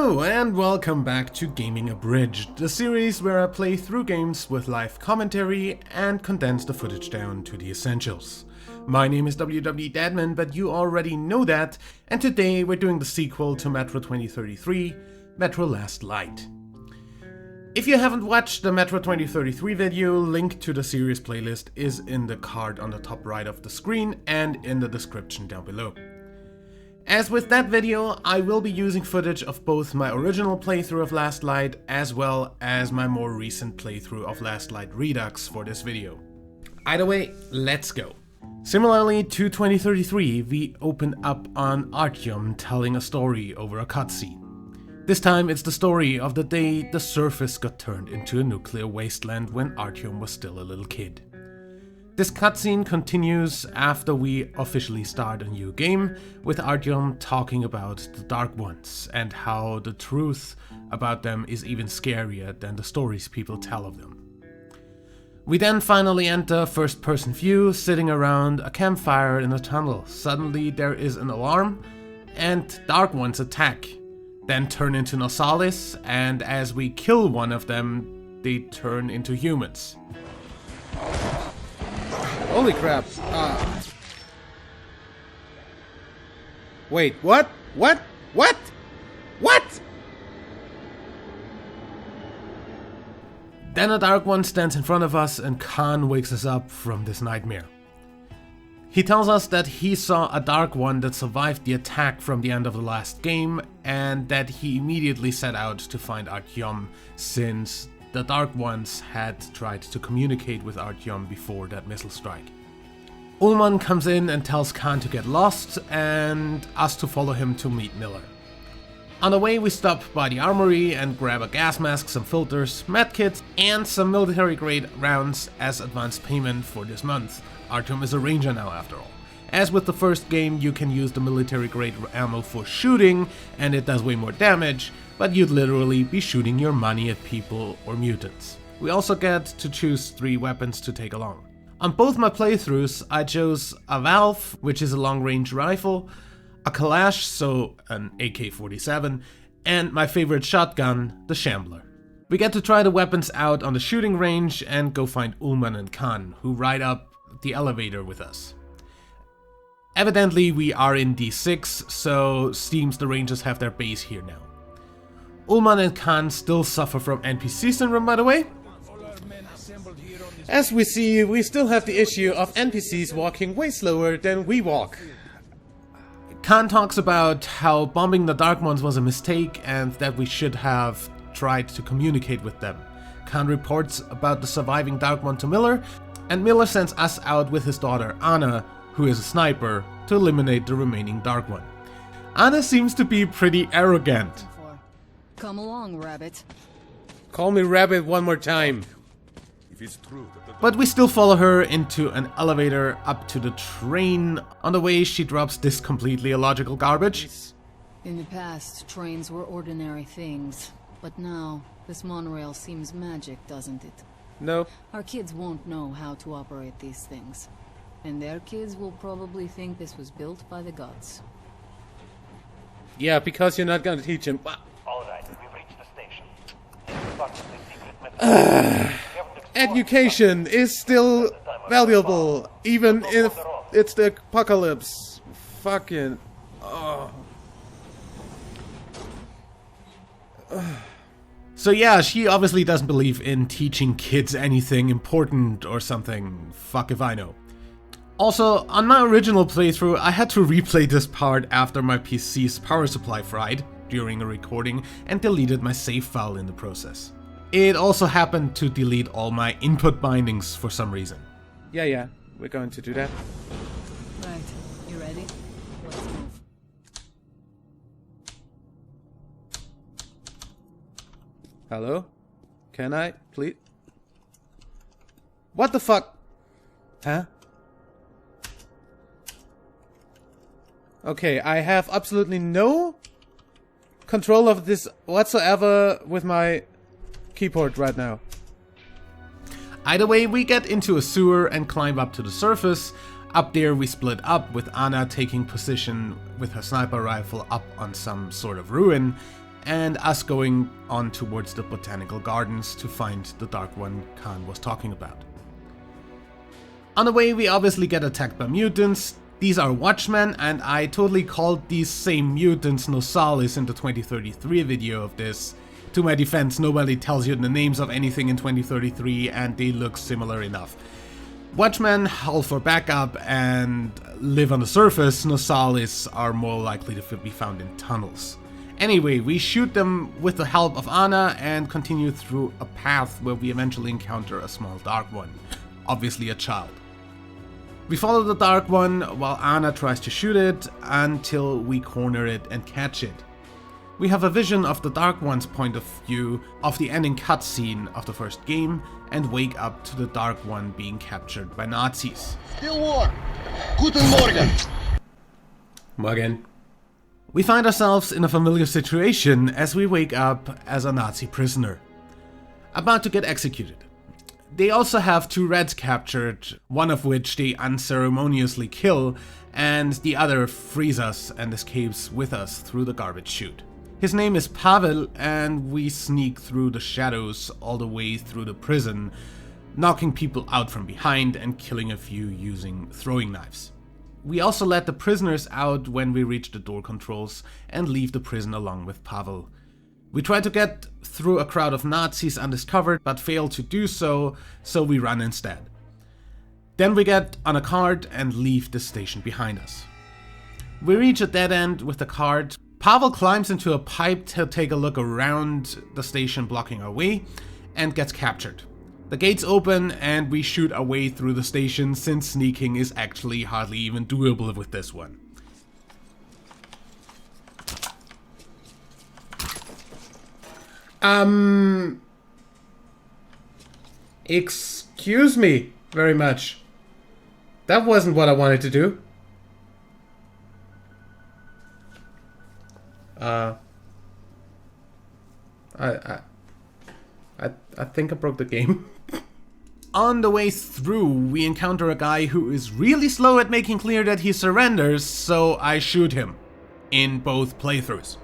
Hello and welcome back to Gaming Abridged, the series where I play through games with live commentary and condense the footage down to the essentials. My name is WWDeadman, but you already know that, and today we're doing the sequel to Metro 2033, Metro Last Light. If you haven't watched the Metro 2033 video, link to the series playlist is in the card on the top right of the screen and in the description down below. As with that video, I will be using footage of both my original playthrough of Last Light as well as my more recent playthrough of Last Light Redux for this video. Either way, let's go. Similarly to 2033, we open up on Artjom telling a story over a cutscene. This time it's the story of the day the surface got turned into a nuclear wasteland when Artjom was still a little kid. This cutscene continues after we officially start a new game, with Artjom talking about the Dark Ones and how the truth about them is even scarier than the stories people tell of them. We then finally enter first-person view, sitting around a campfire in a tunnel. Suddenly there is an alarm, and Dark Ones attack, then turn into Nosalis, and as we kill one of them, they turn into humans. Holy crap. Wait, what? What? What? What? Then a Dark One stands in front of us and Kahn wakes us up from this nightmare. He tells us that he saw a Dark One that survived the attack from the end of the last game and that he immediately set out to find Artjom since the Dark Ones had tried to communicate with Artjom before that missile strike. Ullman comes in and tells Kahn to get lost and us to follow him to meet Miller. On the way we stop by the armory and grab a gas mask, some filters, medkits and some military grade rounds as advance payment for this month. Artjom is a ranger now after all. As with the first game, you can use the military grade ammo for shooting and it does way more damage, but you'd literally be shooting your money at people or mutants. We also get to choose 3 weapons to take along. On both my playthroughs, I chose a Valve, which is a long-range rifle, a Kalash, so an AK-47, and my favorite shotgun, the Shambler. We get to try the weapons out on the shooting range and go find Ullman and Kahn, who ride up the elevator with us. Evidently we are in D6, so seems the Rangers have their base here now. Ullman and Kahn still suffer from NPC syndrome, by the way. As we see, we still have the issue of NPCs walking way slower than we walk. Kahn talks about how bombing the Dark Ones was a mistake and that we should have tried to communicate with them. Kahn reports about the surviving Dark One to Miller, and Miller sends us out with his daughter Anna, who is a sniper, to eliminate the remaining Dark One. Anna seems to be pretty arrogant. Come along, Rabbit. Call me Rabbit one more time. But we still follow her into an elevator up to the train. On the way, she drops this completely illogical garbage. In the past, trains were ordinary things. But now, this monorail seems magic, doesn't it? No. Our kids won't know how to operate these things. And their kids will probably think this was built by the gods. Yeah, because you're not gonna teach him. Alright, we've reached the station. Approximately secret method. Education is still valuable, even if it's the apocalypse. Fucking... So yeah, she obviously doesn't believe in teaching kids anything important or something. Fuck if I know. Also, on my original playthrough, I had to replay this part after my PC's power supply fried during a recording and deleted my save file in the process. It also happened to delete all my input bindings for some reason. Yeah, we're going to do that. Right, you ready? Let's move. Hello? Can I, please? What the fuck? Huh? Okay, I have absolutely no control of this whatsoever with my keyboard right now. Either way, we get into a sewer and climb up to the surface. Up there we split up, with Anna taking position with her sniper rifle up on some sort of ruin, and us going on towards the botanical gardens to find the Dark One Kahn was talking about. On the way, we obviously get attacked by mutants. These are Watchmen, and I totally called these same mutants Nosalis in the 2033 video of this. To my defense, nobody tells you the names of anything in 2033, and they look similar enough. Watchmen haul for backup and live on the surface. Nosalis are more likely to be found in tunnels. Anyway, we shoot them with the help of Anna and continue through a path where we eventually encounter a small Dark One, obviously a child. We follow the Dark One while Anna tries to shoot it until we corner it and catch it. We have a vision of the Dark One's point of view of the ending cutscene of the first game and wake up to the Dark One being captured by Nazis. Still warm. Guten Morgen. Morgen. We find ourselves in a familiar situation as we wake up as a Nazi prisoner, about to get executed. They also have 2 Reds captured, one of which they unceremoniously kill, and the other frees us and escapes with us through the garbage chute. His name is Pavel, and we sneak through the shadows all the way through the prison, knocking people out from behind and killing a few using throwing knives. We also let the prisoners out when we reach the door controls and leave the prison along with Pavel. We try to get through a crowd of Nazis undiscovered, but fail to do so, so we run instead. Then we get on a cart and leave the station behind us. We reach a dead end with the cart. Pavel climbs into a pipe to take a look around the station blocking our way and gets captured. The gates open and we shoot our way through the station since sneaking is actually hardly even doable with this one. Excuse me very much. That wasn't what I wanted to do. I think I broke the game. On the way through, we encounter a guy who is really slow at making clear that he surrenders, so I shoot him in both playthroughs.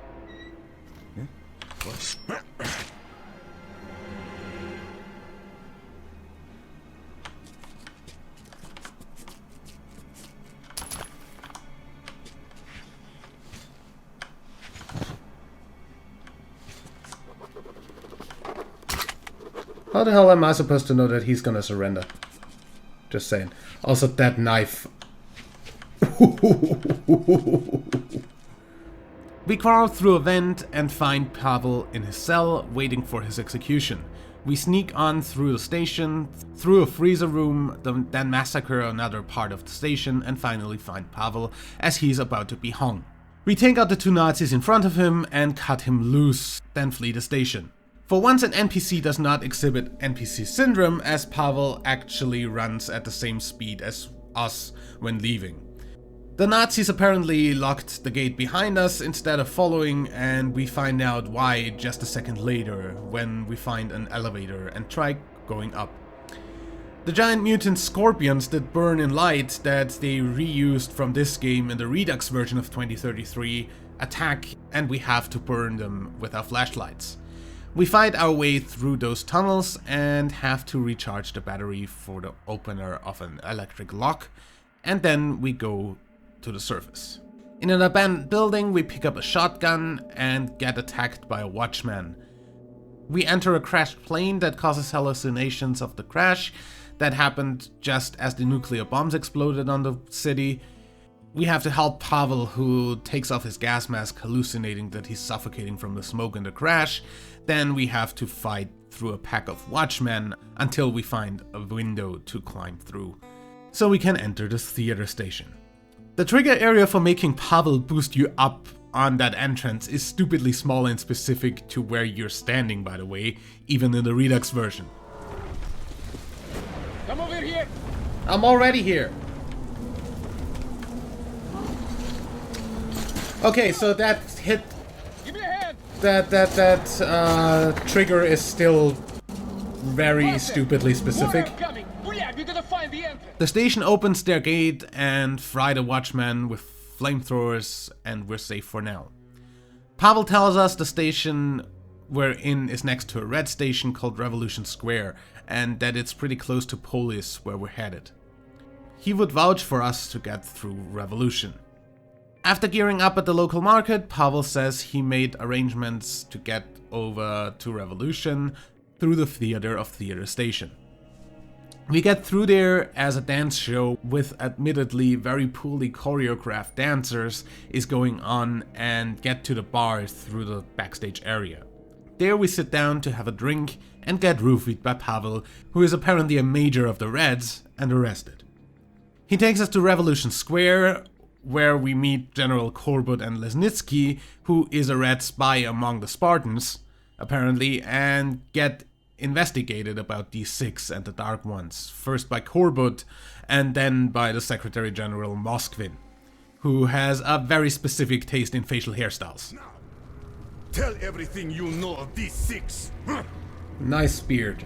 How the hell am I supposed to know that he's gonna surrender? Just saying. Also, that knife. We crawl through a vent and find Pavel in his cell, waiting for his execution. We sneak on through the station, through a freezer room, then massacre another part of the station, and finally find Pavel as he's about to be hung. We take out the 2 Nazis in front of him and cut him loose, then flee the station. For once, an NPC does not exhibit NPC syndrome, as Pavel actually runs at the same speed as us when leaving. The Nazis apparently locked the gate behind us instead of following, and we find out why just a second later when we find an elevator and try going up. The giant mutant scorpions that burn in light that they reused from this game in the Redux version of 2033 attack, and we have to burn them with our flashlights. We fight our way through those tunnels and have to recharge the battery for the opener of an electric lock, and then we go to the surface. In an abandoned building, we pick up a shotgun and get attacked by a watchman. We enter a crashed plane that causes hallucinations of the crash that happened just as the nuclear bombs exploded on the city. We have to help Pavel, who takes off his gas mask, hallucinating that he's suffocating from the smoke in the crash. Then we have to fight through a pack of watchmen until we find a window to climb through, so we can enter the theater station. The trigger area for making Pavel boost you up on that entrance is stupidly small and specific to where you're standing, by the way, even in the Redux version. Come over here. I'm already here. Okay, so that hit, Give me a hand. that trigger is still very stupidly specific. More coming. Hurry up, you're gonna find the entrance. The station opens their gate and fry the watchman with flamethrowers, and we're safe for now. Pavel tells us the station we're in is next to a red station called Revolution Square, and that it's pretty close to Polis, where we're headed. He would vouch for us to get through Revolution. After gearing up at the local market, Pavel says he made arrangements to get over to Revolution through the Theater of Theater station. We get through there as a dance show with admittedly very poorly choreographed dancers is going on, and get to the bar through the backstage area. There we sit down to have a drink and get roofied by Pavel, who is apparently a major of the Reds, and arrested. He takes us to Revolution Square, where we meet General Korbut and Lesnitsky, who is a Red spy among the Spartans, apparently, and get investigated about these six and the Dark Ones, first by Korbut and then by the Secretary General Moskvin, who has a very specific taste in facial hairstyles. Now, tell everything you know of these six. Nice beard.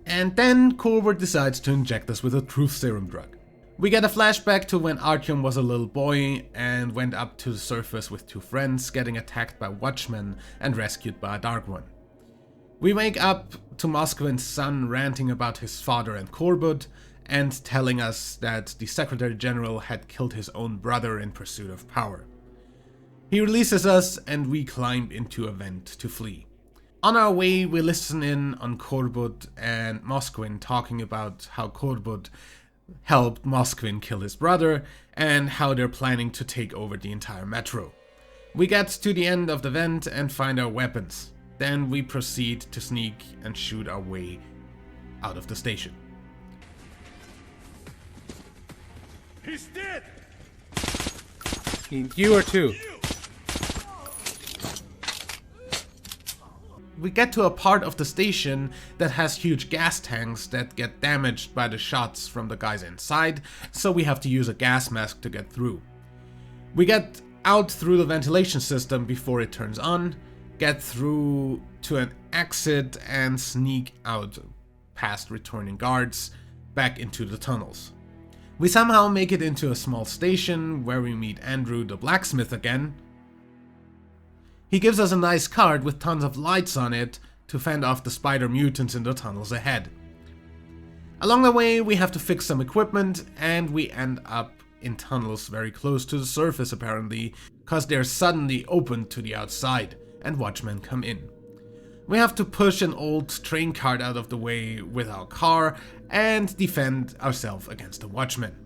And then Korbut decides to inject us with a truth serum drug. We get a flashback to when Artjom was a little boy and went up to the surface with two friends, getting attacked by watchmen and rescued by a Dark One. We wake up to Moskvin's son ranting about his father and Korbut, and telling us that the Secretary General had killed his own brother in pursuit of power. He releases us and we climb into a vent to flee. On our way, we listen in on Korbut and Moskvin talking about how Korbut helped Moskvin kill his brother and how they're planning to take over the entire metro. We get to the end of the vent and find our weapons. Then we proceed to sneak and shoot our way out of the station. He's dead! You are too. We get to a part of the station that has huge gas tanks that get damaged by the shots from the guys inside, so we have to use a gas mask to get through. We get out through the ventilation system before it turns on, get through to an exit and sneak out past returning guards back into the tunnels. We somehow make it into a small station where we meet Andrew the blacksmith again. He gives us a nice card with tons of lights on it to fend off the spider mutants in the tunnels ahead. Along the way we have to fix some equipment and we end up in tunnels very close to the surface apparently, cause they're suddenly opened to the outside and watchmen come in. We have to push an old train cart out of the way with our car and defend ourselves against the watchmen.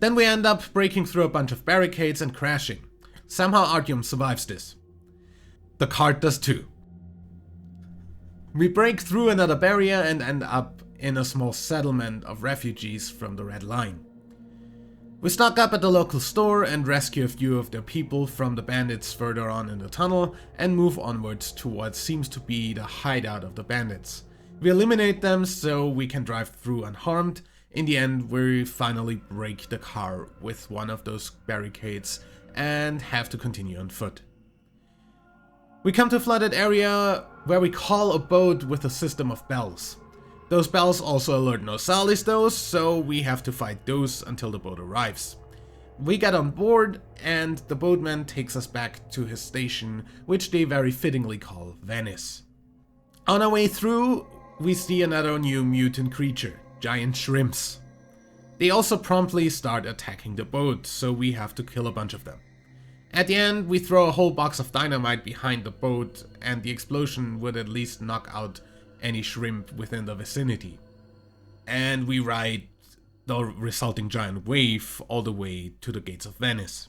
Then we end up breaking through a bunch of barricades and crashing. Somehow Artjom survives this. The cart does too. We break through another barrier and end up in a small settlement of refugees from the Red Line. We stock up at the local store and rescue a few of their people from the bandits further on in the tunnel and move onwards to what seems to be the hideout of the bandits. We eliminate them so we can drive through unharmed. In the end, we finally break the car with one of those barricades and have to continue on foot. We come to a flooded area where we call a boat with a system of bells. Those bells also alert Nosalis though, so we have to fight those until the boat arrives. We get on board and the boatman takes us back to his station, which they very fittingly call Venice. On our way through, we see another new mutant creature, giant shrimps. They also promptly start attacking the boat, so we have to kill a bunch of them. At the end, we throw a whole box of dynamite behind the boat, and the explosion would at least knock out any shrimp within the vicinity. And we ride the resulting giant wave all the way to the gates of Venice.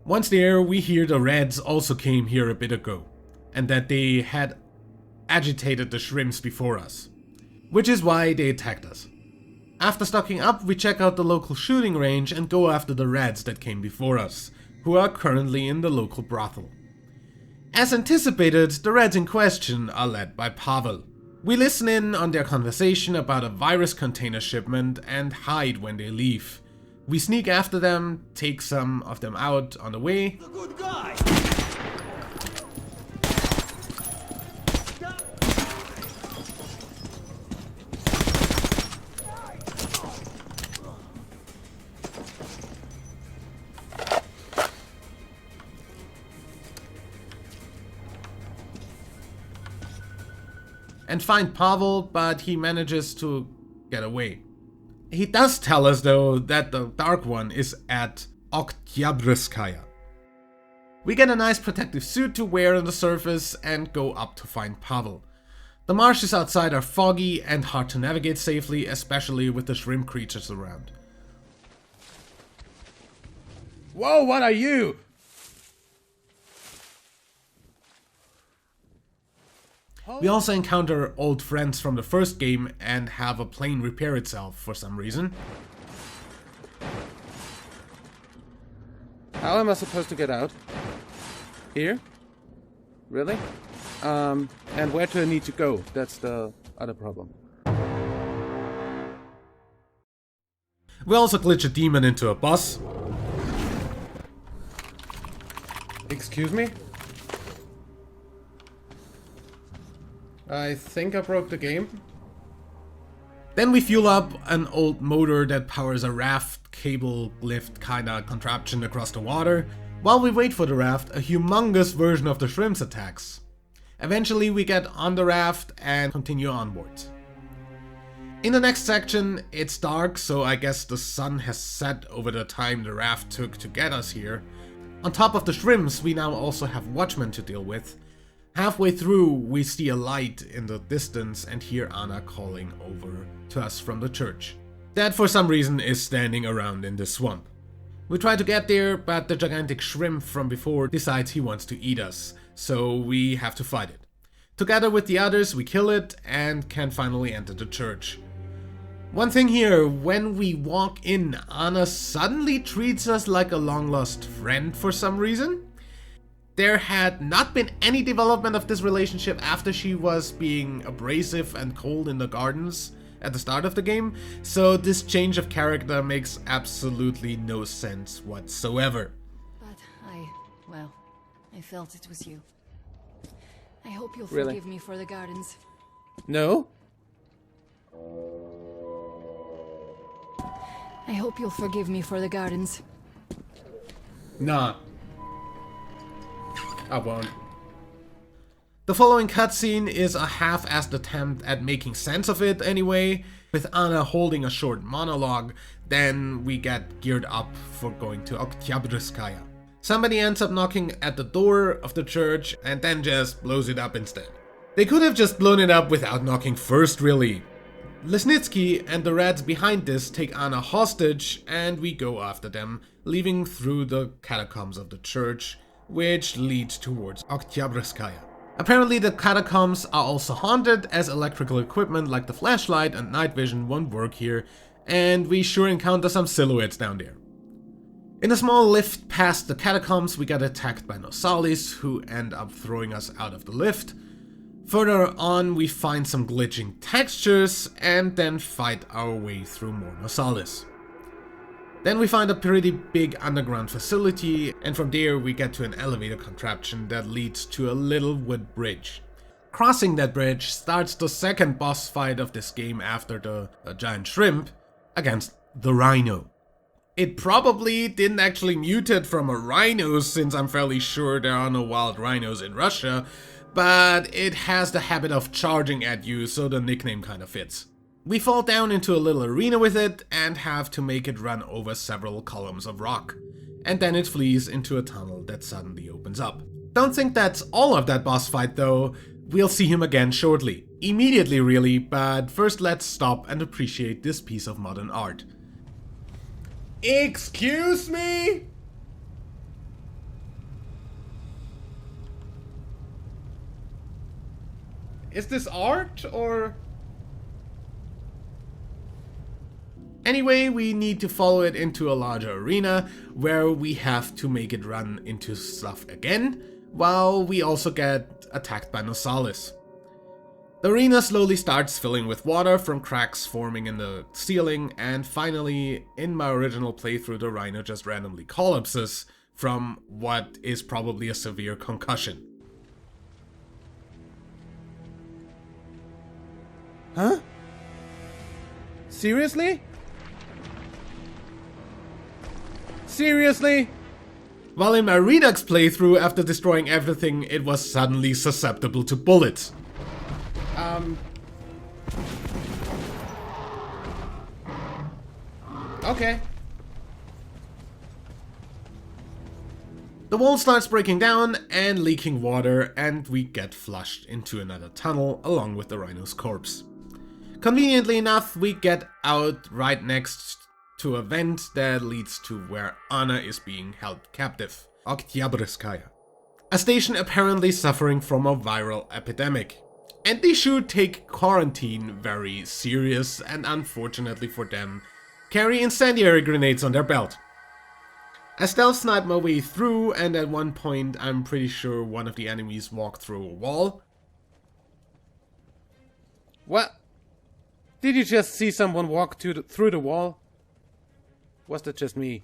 Once there, we hear the Reds also came here a bit ago, and that they had agitated the shrimps before us, which is why they attacked us. After stocking up, we check out the local shooting range and go after the Reds that came before us, who are currently in the local brothel. As anticipated, the Reds in question are led by Pavel. We listen in on their conversation about a virus container shipment and hide when they leave. We sneak after them, take some of them out on the way. Good guy. And find Pavel, but he manages to get away. He does tell us though that the Dark One is at Oktyabrskaya. We get a nice protective suit to wear on the surface and go up to find Pavel. The marshes outside are foggy and hard to navigate safely, especially with the shrimp creatures around. Whoa, what are you? We also encounter old friends from the first game and have a plane repair itself for some reason. How am I supposed to get out? Here? Really? And where do I need to go? That's the other problem. We also glitch a demon into a boss. Excuse me? I think I broke the game. Then we fuel up an old motor that powers a raft cable lift kinda contraption across the water. While we wait for the raft, a humongous version of the shrimps attacks. Eventually we get on the raft and continue onwards. In the next section, it's dark, so I guess the sun has set over the time the raft took to get us here. On top of the shrimps, we now also have watchmen to deal with. Halfway through, we see a light in the distance and hear Anna calling over to us from the church. That for some reason is standing around in the swamp. We try to get there, but the gigantic shrimp from before decides he wants to eat us, so we have to fight it. Together with the others, we kill it and can finally enter the church. One thing here, when we walk in, Anna suddenly treats us like a long-lost friend for some reason. There had not been any development of this relationship after she was being abrasive and cold in the gardens at the start of the game, so this change of character makes absolutely no sense whatsoever. But I felt it was you. I hope you'll Really? forgive me for the gardens. No? I hope you'll forgive me for the gardens. Nah. I won't. The following cutscene is a half-assed attempt at making sense of it anyway, with Anna holding a short monologue. Then we get geared up for going to Oktyabrskaya. Somebody ends up knocking at the door of the church and then just blows it up instead. They could have just blown it up without knocking first, really. Lesnitsky and the rats behind this take Anna hostage and we go after them, leaving through the catacombs of the church, which leads towards Oktyabrskaya. Apparently the catacombs are also haunted, as electrical equipment like the flashlight and night vision won't work here, and we sure encounter some silhouettes down there. In a small lift past the catacombs, we get attacked by Nosalis, who end up throwing us out of the lift. Further on, we find some glitching textures, and then fight our way through more Nosalis. Then we find a pretty big underground facility, and from there we get to an elevator contraption that leads to a little wood bridge. Crossing that bridge starts the second boss fight of this game after the giant shrimp against the rhino. It probably didn't actually mutate from a rhino, since I'm fairly sure there are no wild rhinos in Russia, but it has the habit of charging at you, so the nickname kinda fits. We fall down into a little arena with it and have to make it run over several columns of rock. And then it flees into a tunnel that suddenly opens up. Don't think that's all of that boss fight though. We'll see him again shortly. Immediately really, but first let's stop and appreciate this piece of modern art. Excuse me? Is this art or... Anyway, we need to follow it into a larger arena, where we have to make it run into stuff again, while we also get attacked by Nosalis. The arena slowly starts filling with water from cracks forming in the ceiling, and finally, in my original playthrough, the rhino just randomly collapses from what is probably a severe concussion. Huh? Seriously? Seriously? While in my Redux playthrough, after destroying everything, it was suddenly susceptible to bullets. Okay. The wall starts breaking down and leaking water, and we get flushed into another tunnel along with the rhino's corpse. Conveniently enough, we get out right next to a vent that leads to where Anna is being held captive, Oktyabrskaya, a station apparently suffering from a viral epidemic. And they should take quarantine very serious, and unfortunately for them, carry incendiary grenades on their belt. I stealth snipe my way through, and at one point I'm pretty sure one of the enemies walked through a wall. What? Did you just see someone walk through the wall? Was that just me?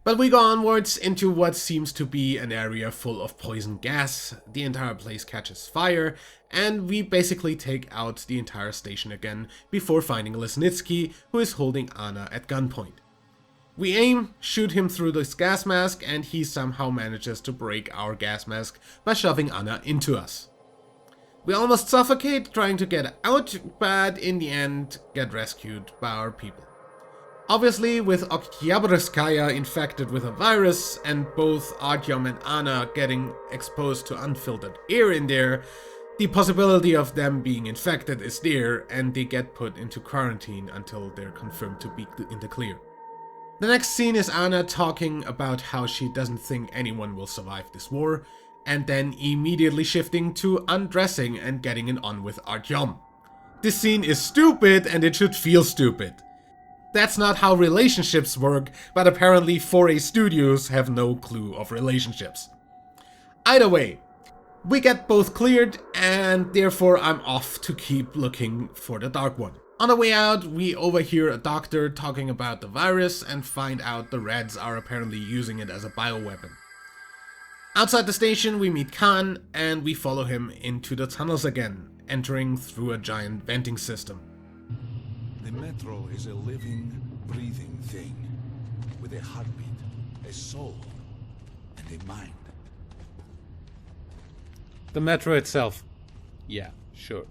But we go onwards into what seems to be an area full of poison gas. The entire place catches fire, and we basically take out the entire station again before finding Lesnitsky, who is holding Anna at gunpoint. We aim, shoot him through this gas mask, and he somehow manages to break our gas mask by shoving Anna into us. We almost suffocate trying to get out, but in the end get rescued by our people. Obviously, with Oktyabrskaya infected with a virus and both Artjom and Anna getting exposed to unfiltered air in there, the possibility of them being infected is there, and they get put into quarantine until they're confirmed to be in the clear. The next scene is Anna talking about how she doesn't think anyone will survive this war, and then immediately shifting to undressing and getting it on with Artjom. This scene is stupid, and it should feel stupid. That's not how relationships work, but apparently 4A Studios have no clue of relationships. Either way, we get both cleared, and therefore I'm off to keep looking for the Dark One. On the way out, we overhear a doctor talking about the virus and find out the Reds are apparently using it as a bioweapon. Outside the station, we meet Kahn, and we follow him into the tunnels again, entering through a giant venting system. The metro is a living, breathing thing, with a heartbeat, a soul, and a mind. The metro itself. Yeah, sure.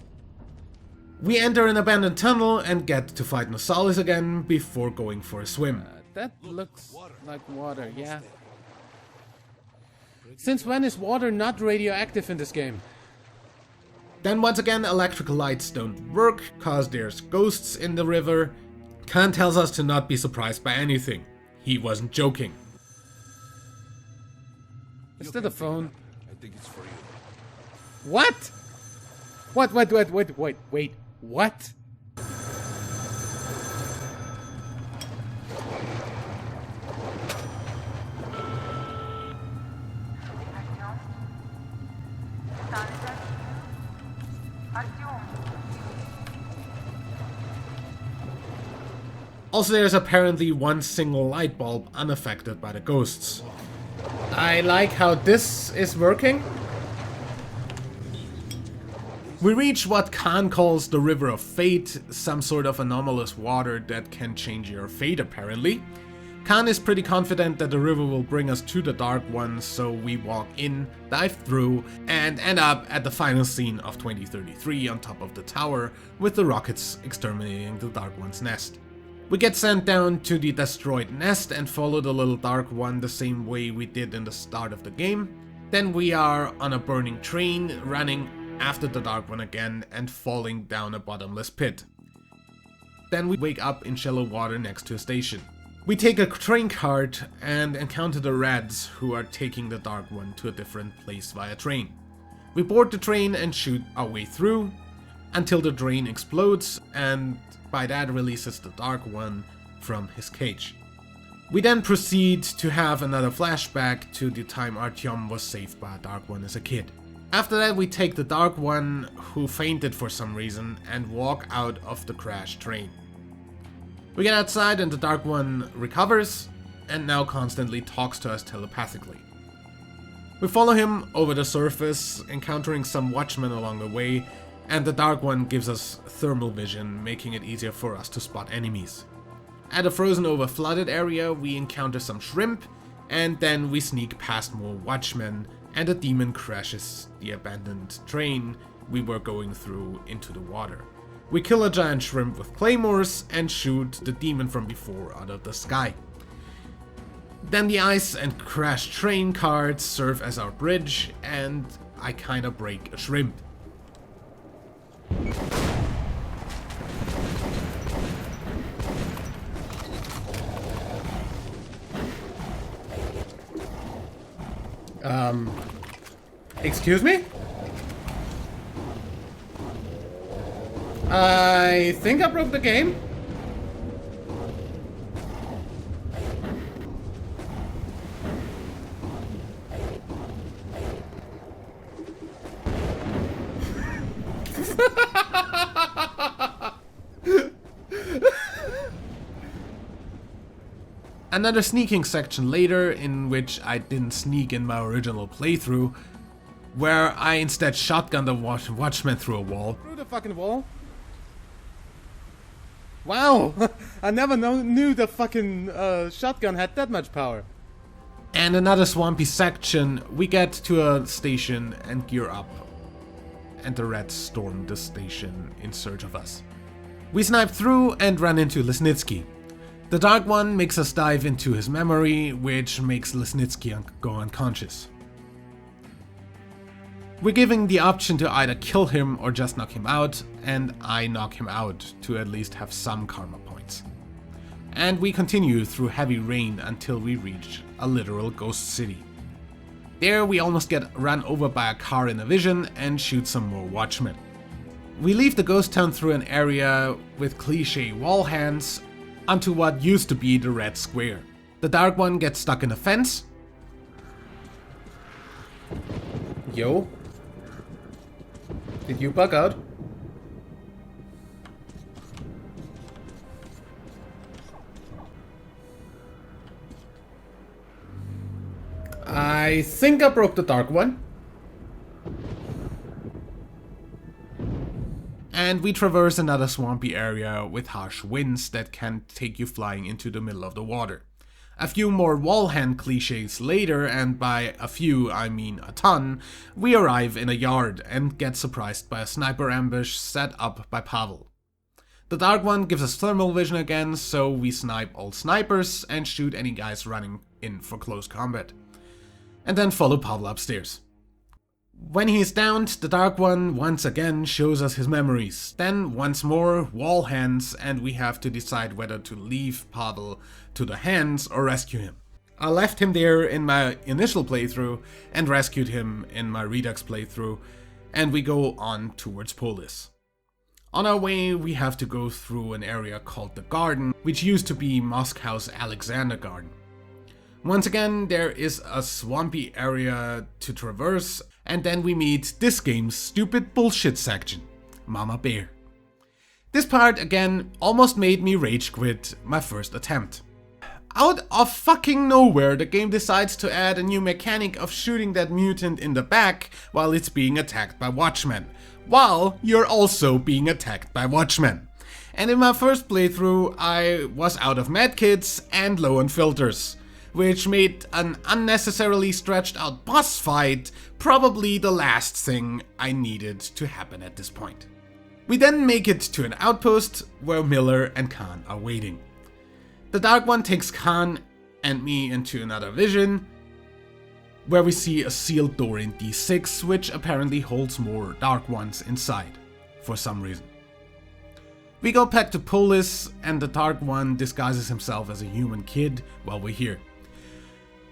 We enter an abandoned tunnel and get to fight Nosalis again before going for a swim. That looks like water, yeah. Since when is water not radioactive in this game? Then once again, electrical lights don't work, cause there's ghosts in the river. Kahn tells us to not be surprised by anything. He wasn't joking. Is that a phone? I think it's for you. What? What? Wait. What? Also, there's apparently one single light bulb unaffected by the ghosts. I like how this is working. We reach what Kahn calls the River of Fate, some sort of anomalous water that can change your fate apparently. Kahn is pretty confident that the river will bring us to the Dark One, so we walk in, dive through, and end up at the final scene of 2033 on top of the tower, with the rockets exterminating the Dark One's nest. We get sent down to the destroyed nest and follow the little Dark One the same way we did in the start of the game. Then we are on a burning train, running after the Dark One again and falling down a bottomless pit. Then we wake up in shallow water next to a station. We take a train cart and encounter the Reds, who are taking the Dark One to a different place via train. We board the train and shoot our way through until the train explodes, and by that releases the Dark One from his cage. We then proceed to have another flashback to the time Artjom was saved by a Dark One as a kid. After that, we take the Dark One, who fainted for some reason, and walk out of the crashed train. We get outside and the Dark One recovers, and now constantly talks to us telepathically. We follow him over the surface, encountering some watchmen along the way, and the Dark One gives us thermal vision, making it easier for us to spot enemies. At a frozen over flooded area, we encounter some shrimp, and then we sneak past more watchmen, and a demon crashes the abandoned train we were going through into the water. We kill a giant shrimp with claymores and shoot the demon from before out of the sky. Then the ice and crashed train cards serve as our bridge, and I kinda break a shrimp. Excuse me? I think I broke the game. Another sneaking section later, in which I didn't sneak in my original playthrough, where I instead shotgunned a watchman through a wall. Through the fucking wall? Wow! I never knew the fucking shotgun had that much power. And another swampy section, we get to a station and gear up. And the rats storm the station in search of us. We snipe through and run into Lesnitsky. The Dark One makes us dive into his memory, which makes Lesnitsky go unconscious. We're given the option to either kill him or just knock him out, and I knock him out to at least have some karma points. And we continue through heavy rain until we reach a literal ghost city. There we almost get run over by a car in a vision and shoot some more watchmen. We leave the ghost town through an area with cliché wall hands onto what used to be the red square. The Dark One gets stuck in a fence. Yo. Did you bug out? I think I broke the Dark One. And we traverse another swampy area with harsh winds that can take you flying into the middle of the water. A few more wall hand cliches later, and by a few I mean a ton, we arrive in a yard and get surprised by a sniper ambush set up by Pavel. The Dark One gives us thermal vision again, so we snipe all snipers and shoot any guys running in for close combat. And then follow Pavel upstairs. When he is downed, the Dark One once again shows us his memories. Then once more, wall hands, and we have to decide whether to leave Pavel to the hands or rescue him. I left him there in my initial playthrough and rescued him in my Redux playthrough, and we go on towards Polis. On our way, we have to go through an area called the Garden, which used to be Moscow's Alexander Garden. Once again, there is a swampy area to traverse, and then we meet this game's stupid bullshit section, Mama Bear. This part, again, almost made me rage quit my first attempt. Out of fucking nowhere, the game decides to add a new mechanic of shooting that mutant in the back while it's being attacked by watchmen, while you're also being attacked by watchmen. And in my first playthrough, I was out of medkits and low on filters, which made an unnecessarily stretched out boss fight probably the last thing I needed to happen at this point. We then make it to an outpost where Miller and Kahn are waiting. The Dark One takes Kahn and me into another vision, where we see a sealed door in D6, which apparently holds more Dark Ones inside, for some reason. We go back to Polis, and the Dark One disguises himself as a human kid while we're here.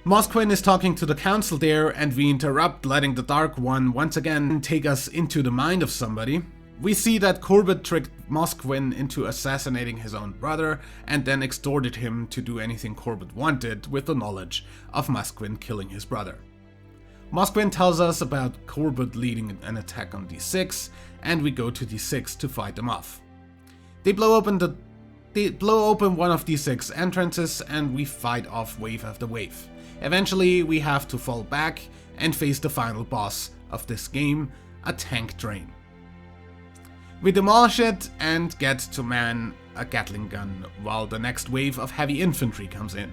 Mosquin is talking to the council there, and we interrupt, letting the Dark One once again take us into the mind of somebody. We see that Corbett tricked Mosquin into assassinating his own brother, and then extorted him to do anything Corbett wanted with the knowledge of Mosquin killing his brother. Moskvin tells us about Corbett leading an attack on D6, and we go to D6 to fight them off. They blow open one of D6 entrances, and we fight off wave after wave. Eventually, we have to fall back and face the final boss of this game, a tank train. We demolish it and get to man a Gatling gun while the next wave of heavy infantry comes in.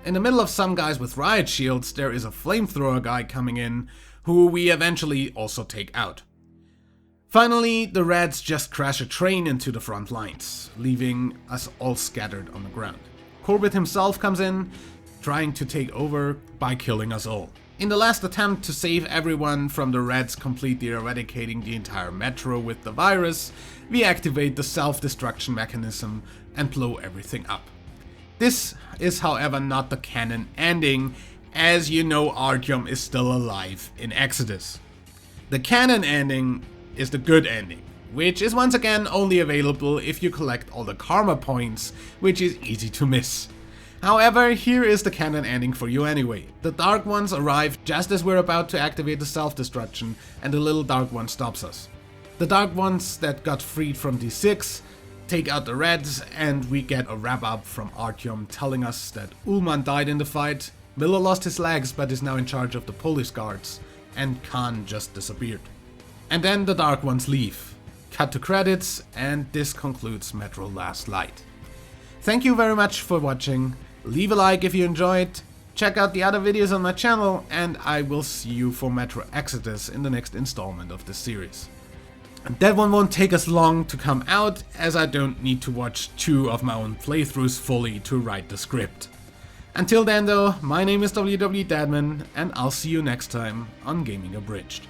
In the middle of some guys with riot shields, there is a flamethrower guy coming in, who we eventually also take out. Finally, the Reds just crash a train into the front lines, leaving us all scattered on the ground. Corbett himself comes in, trying to take over by killing us all. In the last attempt to save everyone from the Reds completely eradicating the entire metro with the virus, we activate the self-destruction mechanism and blow everything up. This is, however, not the canon ending, as you know Artjom is still alive in Exodus. The canon ending is the good ending, which is once again only available if you collect all the karma points, which is easy to miss. However, here is the canon ending for you anyway. The Dark Ones arrive just as we're about to activate the self-destruction, and the little Dark One stops us. The Dark Ones that got freed from D6 take out the Reds, and we get a wrap-up from Artjom telling us that Ullman died in the fight, Miller lost his legs but is now in charge of the police guards, and Kahn just disappeared. And then the Dark Ones leave. Cut to credits, and this concludes Metro Last Light. Thank you very much for watching. Leave a like if you enjoyed, check out the other videos on my channel, and I will see you for Metro Exodus in the next installment of this series. And that one won't take us long to come out, as I don't need to watch 2 of my own playthroughs fully to write the script. Until then though, my name is WW Dadman, and I'll see you next time on Gaming Abridged.